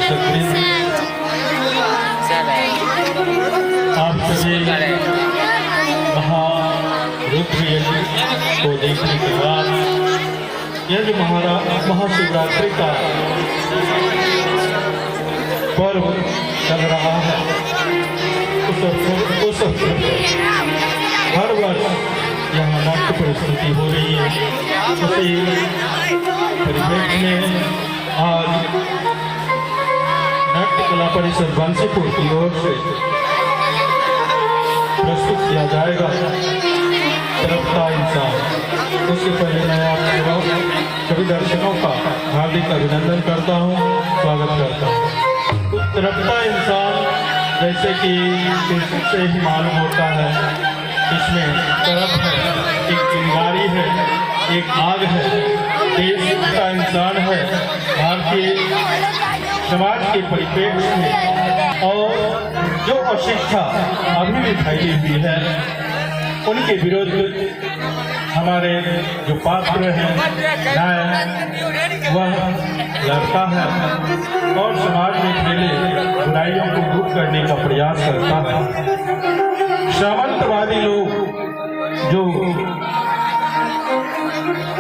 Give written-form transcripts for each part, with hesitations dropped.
आप सभी महारुद्र यज्ञ को देखने के बाद यह जो महाशिवरात्रि का पर्व चल रहा है उस अवसर पर हर वर्ष यहाँ नाट्य प्रस्तुति हो रही है। उसी परिप्रेक्ष्य में आज नाट्य कला परिषद बंसीपुर की ओर से प्रस्तुत किया जाएगा तरफता इंसान। उसके पहले मैं आप सभी दर्शकों का हार्दिक अभिनंदन करता हूँ, स्वागत करता हूँ। तरफता इंसान जैसे कि से ही मालूम होता है, इसमें तरफ है, एक चिंगारी है, एक आग है, देश का इंसान है। भारतीय समाज के परिप्रेक्ष्य में और जो अशिक्षा अभी भी फैली हुई है उनके विरुद्ध हमारे जो पात्र हैं न्याय वह लड़ता है और समाज में फैले बुराइयों को दूर करने का प्रयास करता है। सामंतवादी लोग जो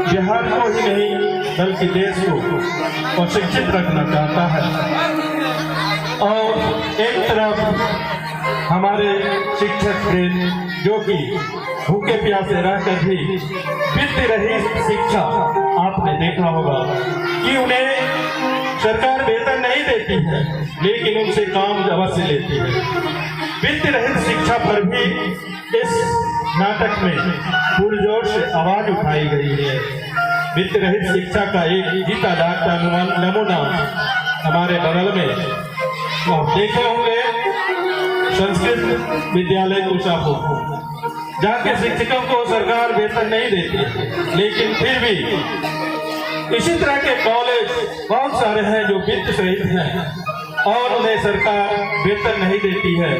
बिहार को ही नहीं बल्कि देश को अशिक्षित रखना चाहता है और एक तरफ हमारे शिक्षक जो कि भूखे प्यासे रहकर भी वित्त रहित शिक्षा, आपने देखा होगा कि उन्हें सरकार वेतन नहीं देती है लेकिन उनसे काम अवश्य लेती है। वित्त रहित शिक्षा पर भी इस नाटक में पुरजोर से आवाज उठाई गई है। वित्त रहित शिक्षा का एक जीता जागता नमूना हमारे बगल में आप देखे होंगे, संस्कृत विद्यालय कुशापुर, जहाँ के शिक्षकों को सरकार वेतन नहीं देती लेकिन फिर भी इसी तरह के कॉलेज बहुत सारे हैं जो वित्त रहित हैं और उन्हें सरकार वेतन नहीं देती है,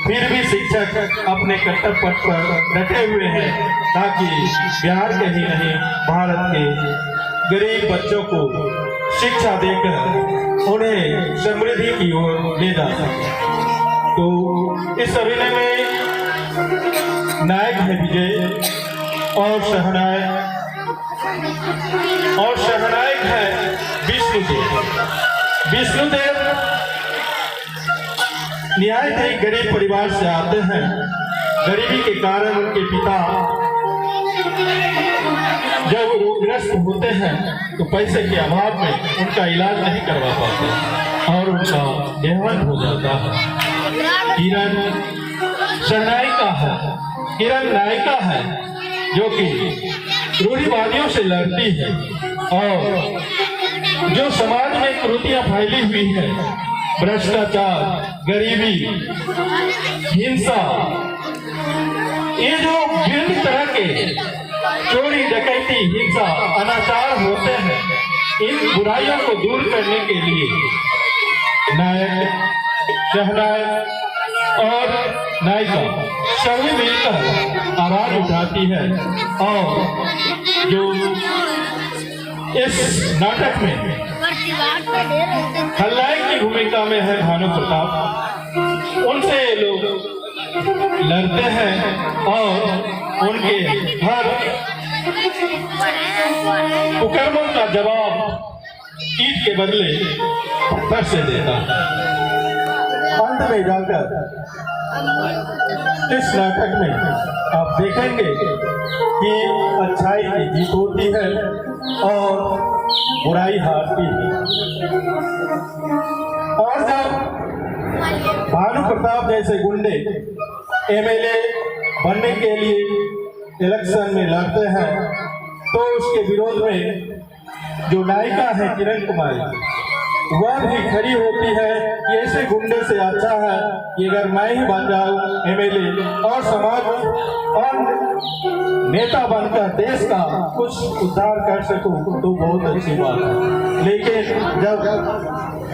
फिर भी शिक्षक अपने कर्तव्य पथ पर डटे हुए हैं ताकि बिहार के ही नहीं भारत के गरीब बच्चों को शिक्षा देकर उन्हें समृद्धि की ओर ले जा सके। तो इस अभिनय में नायक है विजय और सहनायक है विष्णुदेव। विष्णुदेव निहायत ही गरीब परिवार से आते हैं। गरीबी के कारण उनके पिता जब रोगग्रस्त होते हैं तो पैसे के अभाव में उनका इलाज नहीं करवा पाते और उनका देहांत हो जाता है। किरण नायिका है जो कि रूढ़िवादियों से लड़ती है और जो समाज में कुरीतियां फैली हुई है, भ्रष्टाचार, गरीबी, हिंसा, ये जो विभिन्न तरह के चोरी, डकैती, हिंसा, अनाचार होते हैं, इन बुराइयों को दूर करने के लिए नायक, सहनायक और नायिका सभी मिलकर आवाज उठाती है और जो इस नाटक में खलनायक की भूमिका में है भानु प्रताप, उनसे लोग लड़ते हैं और उनके हर कुकर्मों का जवाब ईट के बदले पत्थर से देता है। अंत में जाकर इस नाटक में आप देखेंगे कि अच्छाई की जीत होती है और बुराई हारती है। और जब भानु प्रताप जैसे गुंडे एमएलए बनने के लिए इलेक्शन में लड़ते हैं तो उसके विरोध में जो नायिका है किरण कुमारी, वह भी खड़ी होती है कि ऐसे गुंडे से अच्छा है कि अगर मैं ही बन जाऊं एमएलए और समाज और नेता बनकर देश का कुछ उद्धार कर सकूं तो बहुत अच्छी बात है। लेकिन जब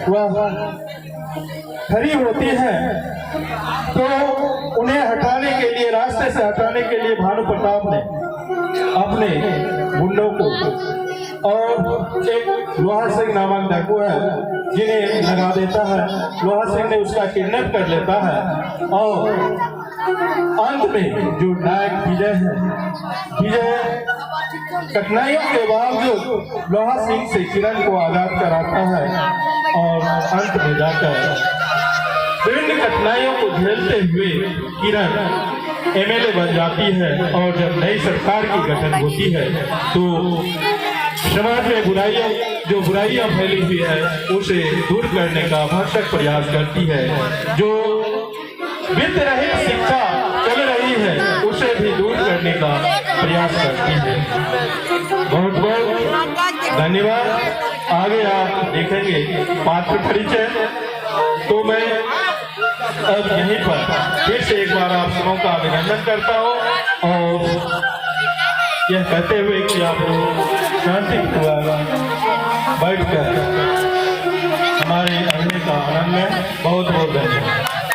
वह खड़ी होती है तो उन्हें हटाने के लिए, रास्ते से हटाने के लिए भानु प्रताप ने अपने गुंडों को, और एक लोहा सिंह नामक डाकू है जिन्हें लगा देता है। लोहा सिंह ने उसका किडनैप कर लेता है और अंत में जो नायक विजय है, विजय कठिनाइयों के बावजूद लोहा सिंह से किरण को आजाद कराता है और अंत में जाकर विभिन्न कठिनाइयों को झेलते हुए किरण एमएलए बन जाती है। और जब नई सरकार की गठन होती है तो समाज में बुराइयां फैली हुई है उसे दूर करने का भरसक प्रयास करती है। जो वित्त रहित शिक्षा चल रही है उसे भी दूर करने का प्रयास करती है। बहुत बहुत धन्यवाद। आगे आप देखेंगे पात्र परिचय। तो मैं अब यहीं पर फिर से एक बार आप सबों का अभिनंदन करता हूँ और यह कहते हुए कि आप लोग शांतिपूर्वक बैठकर हमारे अभिनय का आनंद लें। बहुत बहुत धन्यवाद।